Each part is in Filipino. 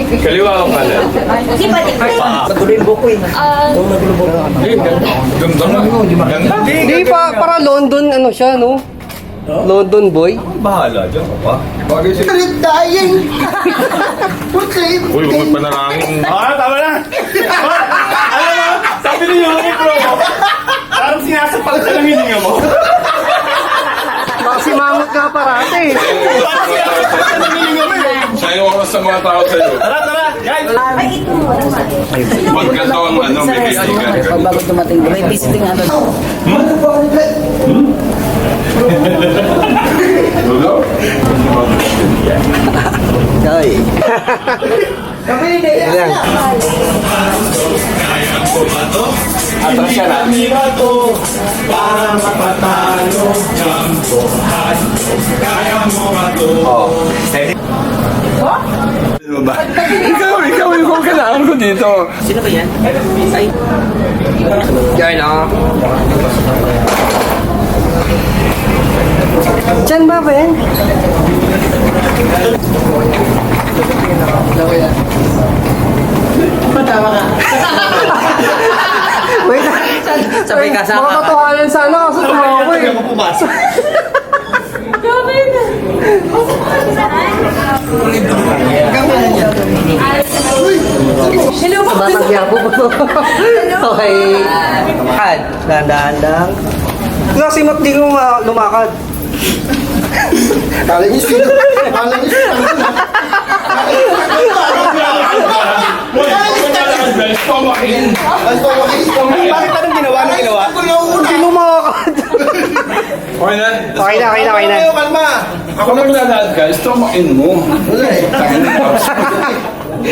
Kaliwa o kanan? Di ba, di ba? Patuloy yung buko eh. Ganda nga. Ganda. Hindi pa, para London, ano siya, no? London boy. Bahala dyan ka pa. Bagay siya. Dying! Okay. Uy, huwag magpanalangin. Tama na! Alam mo, sabi ni Uniqlo mo, parang sinasapal sa lang hininga mo. Masimangot ka parate. Parang sinasapal sa lang hininga mo eh. Siya yung oras sa mga tao sa'yo. Tara, guys! Ay, ito mo naman. Magkanta ang ano, may kaibigan ka. Pag bago dumating, may visiting ano. Lulo? Ay. Ilang. Atras siya na. Para mapatalo ng buhay. Kaya mo matulog. Ano ba? Ikaw yung kailangan ko dito. Sino ba yan? Ay. Yan, ah. Diyan ba ba yan? Tama ka. Wait, Sabay ka sa makakatawanan sana kasi tumawa ko eh. pumasok. Hello po. Batang yapo po. Okay. Kad. Dahan-dahan. Kasi mat di ko lumakad. Kala niyo sino? Kala niyo sino? Bakit anong ginawa nung ginawa? Hindi lumakad. Okay na. Okay na, okay na, okay na. Kalma. Ako naglalakad ka, stomakin mo. Wala eh.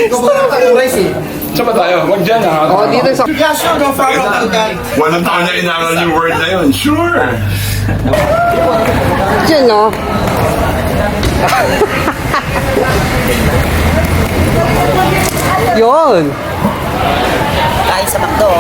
Ikaw ba ang rice eh? Saan ba tayo? Huwag dyan ha. Oh, dito sa... Yeah, sure. Don't follow up with that. Walang tao na inaral yung word na yun. Sure. Diyan, no? Yun. Kain sa McDo.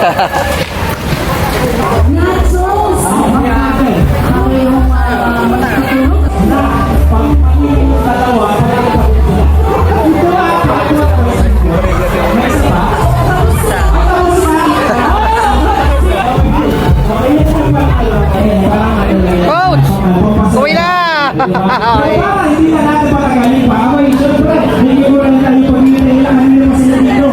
Coach! Uwi na! Hindi na natin patagalin pa. Okay, syempre, hindi mo rin tayo pag-iilan ang hindi naman sila dito.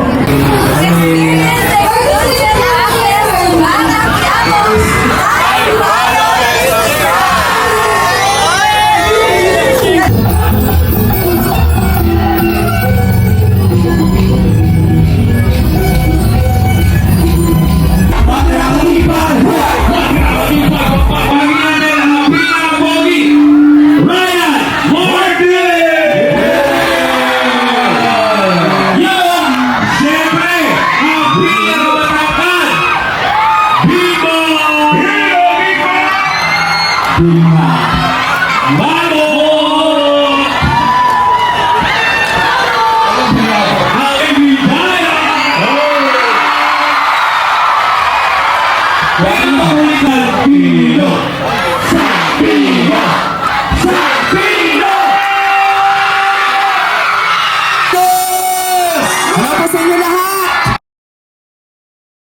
Sa